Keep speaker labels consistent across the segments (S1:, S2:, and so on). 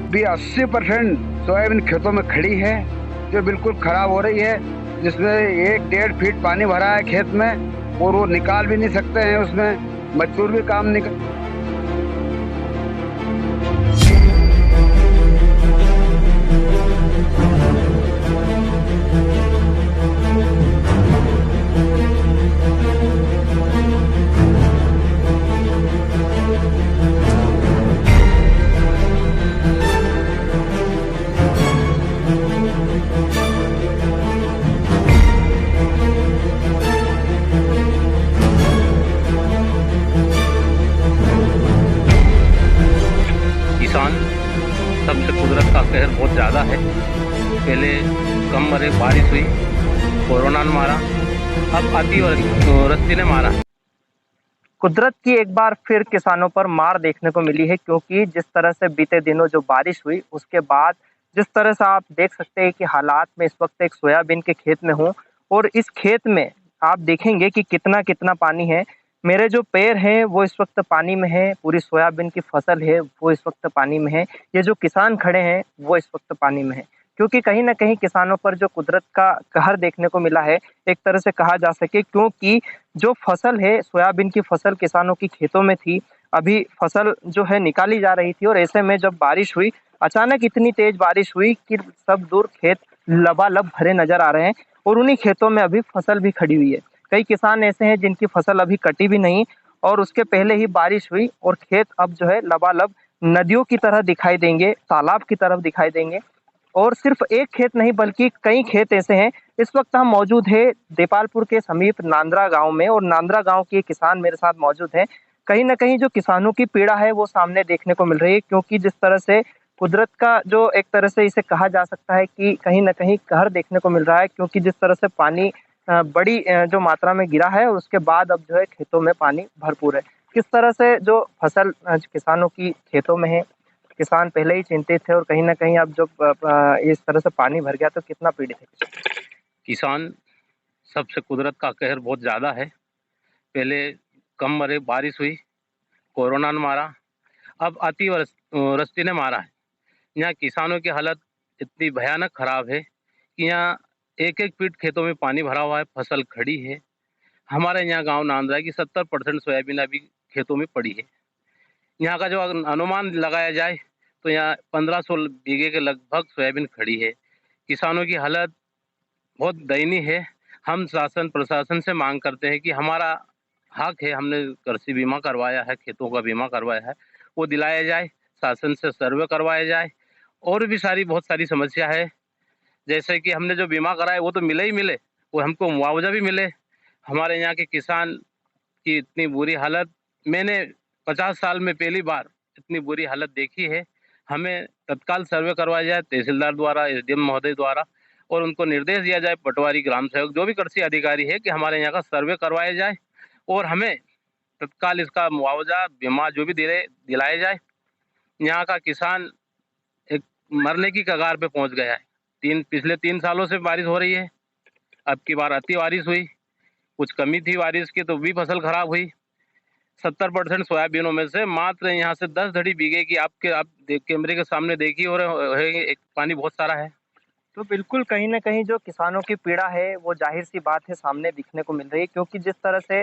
S1: भी 80% सोयाबीन खेतों में खड़ी है, जो बिल्कुल खराब हो रही है, जिसमें 1-1.5 फीट पानी भरा है खेत में और वो निकाल भी नहीं सकते हैं। उसमें मजदूर भी काम नहीं कर।
S2: किसान सबसे कुदरत का कहर बहुत ज़्यादा है। पहले कम मरे, बारिश हुई, कोरोना ने मारा, अब अतिवृष्टि ने मारा।
S3: कुदरत की एक बार फिर किसानों पर मार देखने को मिली है, क्योंकि जिस तरह से बीते दिनों जो बारिश हुई उसके बाद जिस तरह से आप देख सकते हैं कि हालात में इस वक्त एक सोयाबीन के खेत में हूँ और इस खेत में आप देखेंगे कि कितना कितना पानी है। मेरे जो पैर हैं वो इस वक्त पानी में है, पूरी सोयाबीन की फसल है वो इस वक्त पानी में है, ये जो किसान खड़े हैं वो इस वक्त पानी में है। क्योंकि कहीं न कहीं किसानों पर जो कुदरत का कहर देखने को मिला है, एक तरह से कहा जा सके, क्योंकि जो फसल है सोयाबीन की फसल किसानों की खेतों में थी, अभी फसल जो है निकाली जा रही थी और ऐसे में जब बारिश हुई, अचानक इतनी तेज बारिश हुई कि सब दूर खेत लबालब भरे नजर आ रहे हैं और उन्हीं खेतों में अभी फसल भी खड़ी हुई है। कई किसान ऐसे हैं जिनकी फसल अभी कटी भी नहीं और उसके पहले ही बारिश हुई और खेत अब जो है लबालब नदियों की तरह दिखाई देंगे, तालाब की तरफ दिखाई देंगे। और सिर्फ एक खेत नहीं बल्कि कई खेत ऐसे हैं। इस वक्त हम मौजूद है देपालपुर के समीप नांद्रा गांव में और नांद्रा गांव के किसान मेरे साथ मौजूद हैं। कहीं न कहीं जो किसानों की पीड़ा है वो सामने देखने को मिल रही है, क्योंकि जिस तरह से कुदरत का जो एक तरह से इसे कहा जा सकता है कि कहीं न कहीं कहर देखने को मिल रहा है, क्योंकि जिस तरह से पानी बड़ी जो मात्रा में गिरा है और उसके बाद अब जो है खेतों में पानी भरपूर है। किस तरह से जो फसल किसानों की खेतों में है, किसान पहले ही चिंतित थे और कहीं न कहीं अब जब इस तरह से पानी भर गया तो कितना पीड़ित है
S2: किसान सबसे कुदरत का कहर बहुत ज़्यादा है। पहले कम मरे, बारिश हुई, कोरोना ने मारा, अब अतिवृष्टि ने मारा है। यहाँ किसानों की हालत इतनी भयानक खराब है कि यहाँ 1-1 फीट खेतों में पानी भरा हुआ है, फसल खड़ी है। हमारे यहाँ गांव नांद्रा की 70% सोयाबीन अभी खेतों में पड़ी है। यहाँ का जो अनुमान लगाया जाए तो यहाँ 1500 बीघे के लगभग सोयाबीन खड़ी है। किसानों की हालत बहुत दयनीय है। हम शासन प्रशासन से मांग करते हैं कि हमारा हक है, हमने कृषि बीमा करवाया है, खेतों का बीमा करवाया है, वो दिलाया जाए, शासन से सर्वे करवाया जाए। और भी बहुत सारी समस्या है, जैसे कि हमने जो बीमा कराया वो तो मिले ही मिले, वो हमको मुआवजा भी मिले। हमारे यहाँ के किसान की इतनी बुरी हालत मैंने 50 साल में पहली बार इतनी बुरी हालत देखी है। हमें तत्काल सर्वे करवाया जाए तहसीलदार द्वारा, एसडीएम महोदय द्वारा, और उनको निर्देश दिया जाए, पटवारी, ग्राम सेवक, जो भी कृषि अधिकारी है, कि हमारे यहाँ का सर्वे करवाया जाए और हमें तत्काल इसका मुआवजा, बीमा जो भी दिलाया जाए। यहाँ का किसान एक मरने की कगार पे पहुंच गया है। पिछले 3 सालों से बारिश हो रही है, अब की बार अति बारिश हुई, कुछ कमी थी बारिश की तो भी फसल खराब हुई। 70% सोयाबीनों में से मात्र यहाँ से 10 धड़ी बीघे की आप कैमरे के सामने देखी और एक पानी बहुत सारा है।
S3: तो बिल्कुल कहीं न कहीं जो किसानों की पीड़ा है वो ज़ाहिर-सी बात है सामने दिखने को मिल रही है, क्योंकि जिस तरह से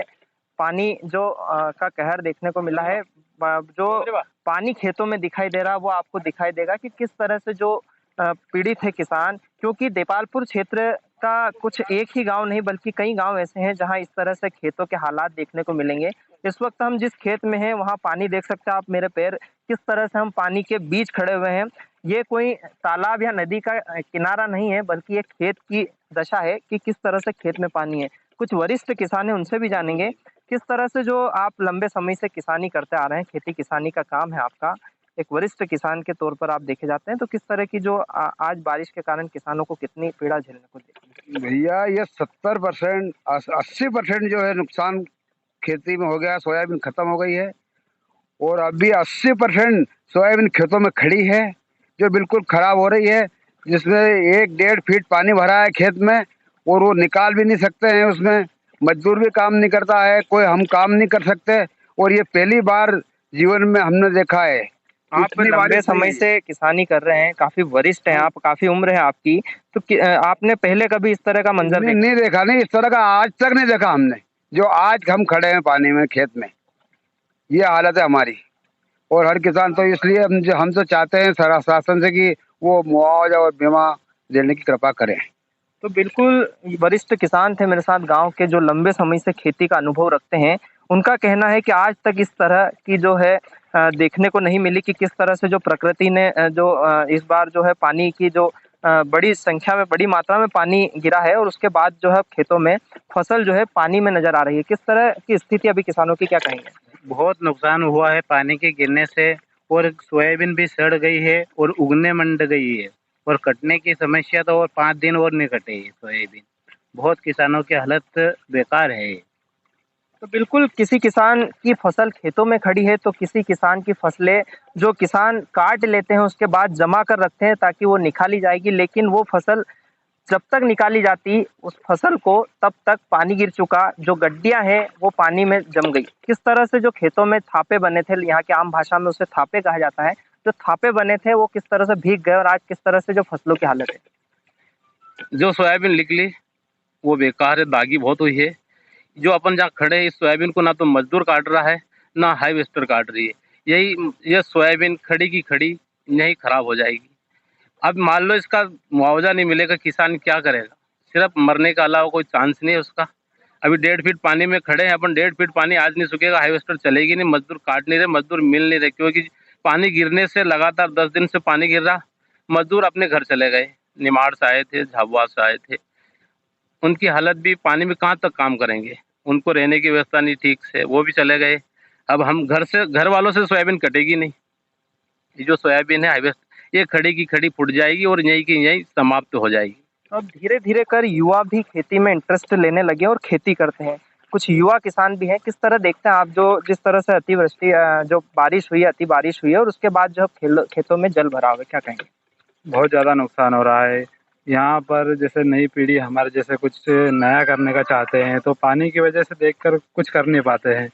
S3: पानी जो का कहर देखने को मिला है, जो पानी खेतों में दिखाई दे रहा है वो आपको दिखाई देगा कि किस तरह से जो पीड़ित है किसान। क्योंकि देपालपुर क्षेत्र का कुछ एक ही गाँव नहीं बल्कि कई गाँव ऐसे हैं जहाँ इस तरह से खेतों के हालात देखने को मिलेंगे। इस वक्त हम जिस खेत में हैं वहाँ पानी देख सकते हैं आप, मेरे पैर किस तरह से हम पानी के बीच खड़े हुए हैं। ये कोई तालाब या नदी का किनारा नहीं है बल्कि एक खेत की दशा है कि किस तरह से खेत में पानी है। कुछ वरिष्ठ किसान हैं उनसे भी जानेंगे किस तरह से जो आप लंबे समय से किसानी करते आ रहे हैं, खेती किसानी का काम है आपका, एक वरिष्ठ किसान के तौर पर आप देखे जाते हैं, तो किस तरह की जो आज बारिश के कारण किसानों को कितनी पीड़ा झेलने को देखी?
S1: भैया ये 70% 80% जो है नुकसान खेती में हो गया, सोयाबीन खत्म हो गई है और अभी 80% सोयाबीन खेतों में खड़ी है, जो बिल्कुल खराब हो रही है, जिसमें 1-1.5 फीट पानी भरा है खेत में और वो निकाल भी नहीं सकते हैं। उसमें मजदूर भी काम नहीं करता है, कोई हम काम नहीं कर सकते। और ये पहली बार जीवन में हमने देखा है
S3: आप
S1: इतनी
S3: लंबे
S1: बारिश हुई
S3: समय
S1: है।
S3: से किसानी कर रहे हैं, काफी वरिष्ठ हैं आप, काफी उम्र है आपकी, तो आपने पहले कभी इस तरह का मंजर
S1: नहीं
S3: देखा?
S1: नहीं देखा, नहीं इस तरह का आज तक नहीं देखा हमने। जो आज हम खड़े हैं पानी में खेत में, ये हालत है हमारी। और हर किसान तो इसलिए हम तो चाहते हैं शासन से कि वो मुआवजा और बीमा देने की कृपा करें।
S3: तो बिल्कुल वरिष्ठ किसान थे मेरे साथ गांव के, जो लंबे समय से खेती का अनुभव रखते हैं। उनका कहना है कि आज तक इस तरह की जो है देखने को नहीं मिली कि किस तरह से जो प्रकृति ने इस बार जो है पानी की जो बड़ी संख्या में, बड़ी मात्रा में पानी गिरा है और उसके बाद जो है खेतों में फसल जो है पानी में नजर आ रही है। किस तरह की स्थिति अभी किसानों की, क्या कहेंगे?
S2: बहुत नुकसान हुआ है पानी के गिरने से, और सोयाबीन भी सड़ गई है और उगने मंड गई है, और कटने की समस्या तो और 5 दिन और नहीं कटेगी सोयाबीन। बहुत किसानों की हालत बेकार है।
S3: तो बिल्कुल किसी किसान की फसल खेतों में खड़ी है, तो किसी किसान की फसलें जो किसान काट लेते हैं उसके बाद जमा कर रखते हैं ताकि वो निकाली जाएगी, लेकिन वो फसल जब तक निकाली जाती उस फसल को, तब तक पानी गिर चुका, जो गड्डियां हैं वो पानी में जम गई। किस तरह से जो खेतों में थापे बने थे, यहाँ की आम भाषा में उसे थापे कहा जाता है, जो थापे बने थे वो किस तरह से भीग गए और आज किस तरह से जो फसलों की हालत है।
S2: जो सोयाबीन निकली वो बेकार है, दागी बहुत हुई है। जो अपन जहाँ खड़े हैं, इस सोयाबीन को ना तो मजदूर काट रहा है, ना हार्वेस्टर काट रही है। ये सोयाबीन खड़ी की खड़ी यही खराब हो जाएगी। अब मान लो इसका मुआवजा नहीं मिलेगा, किसान क्या करेगा? सिर्फ मरने के अलावा कोई चांस नहीं है उसका। अभी 1.5 फीट पानी में खड़े हैं अपन, 1.5 फीट पानी आज नहीं सूखेगा, हार्वेस्टर चलेगी नहीं, मजदूर काट नहीं रहे, मजदूर मिल नहीं रहे, क्योंकि पानी गिरने से लगातार 10 दिन से पानी गिर रहा। मजदूर अपने घर चले गए, निमाड़ से आए थे, झाबुआ से आए थे। उनकी हालत भी, पानी में कहाँ तक काम करेंगे? उनको रहने की व्यवस्था नहीं ठीक से, वो भी चले गए। अब हम घर वालों से सोयाबीन कटेगी नहीं। ये जो सोयाबीन है हार्वेस्ट, ये खड़ी की खड़ी फूट जाएगी और यहीं की यहीं समाप्त हो जाएगी।
S3: अब धीरे धीरे कर युवा भी खेती में इंटरेस्ट लेने लगे और खेती करते हैं। कुछ युवा किसान भी हैं। किस तरह देखते हैं आप जो जिस तरह से अतिवृष्टि जो बारिश हुई है, अति बारिश हुई है और उसके बाद जो खेतों में जल भराव है, क्या कहेंगे?
S4: बहुत ज़्यादा नुकसान हो रहा है। यहाँ पर जैसे नई पीढ़ी हमारे जैसे कुछ नया करने का चाहते हैं, तो पानी की वजह से देखकर कुछ कर नहीं पाते हैं।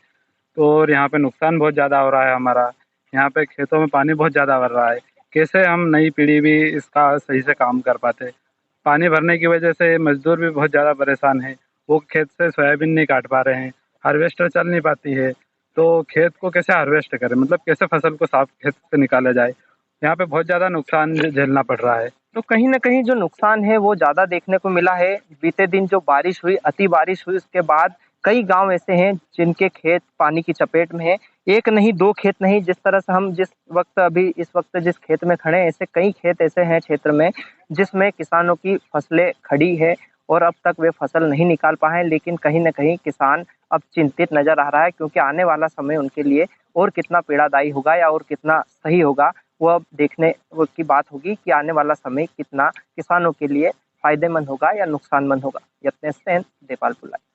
S4: तो और यहाँ पे नुकसान बहुत ज़्यादा हो रहा है हमारा। यहाँ पे खेतों में पानी बहुत ज़्यादा भर रहा है। कैसे हम नई पीढ़ी भी इसका सही से काम कर पाते? पानी भरने की वजह से मज़दूर भी बहुत ज़्यादा परेशान हैं। वो खेत से सोयाबीन नहीं काट पा रहे हैं, हार्वेस्टर चल नहीं पाती है। तो खेत को कैसे हार्वेस्ट करें, मतलब कैसे फसल को साफ खेत से निकाला जाए? यहाँ पे बहुत ज़्यादा नुकसान झेलना पड़ रहा है।
S3: तो कहीं न कहीं जो नुकसान है वो ज़्यादा देखने को मिला है। बीते दिन जो बारिश हुई, अति बारिश हुई, उसके बाद कई गाँव ऐसे हैं जिनके खेत पानी की चपेट में हैं। 1 नहीं, 2 खेत नहीं, जिस तरह से हम जिस वक़्त अभी इस वक़्त जिस खेत में खड़े हैं, ऐसे कई खेत ऐसे हैं क्षेत्र में जिसमें किसानों की फसलें खड़ी है और अब तक वे फसल नहीं निकाल पाए हैं। लेकिन कहीं न कहीं किसान अब चिंतित नज़र आ रहा है, क्योंकि आने वाला समय उनके लिए और कितना पीड़ादायी होगा या और कितना सही होगा, वो अब देखने वो की बात होगी कि आने वाला समय कितना किसानों के लिए फ़ायदेमंद होगा या नुकसानमंद होगा। यत्नेश सेन, देपालपुर लाइव।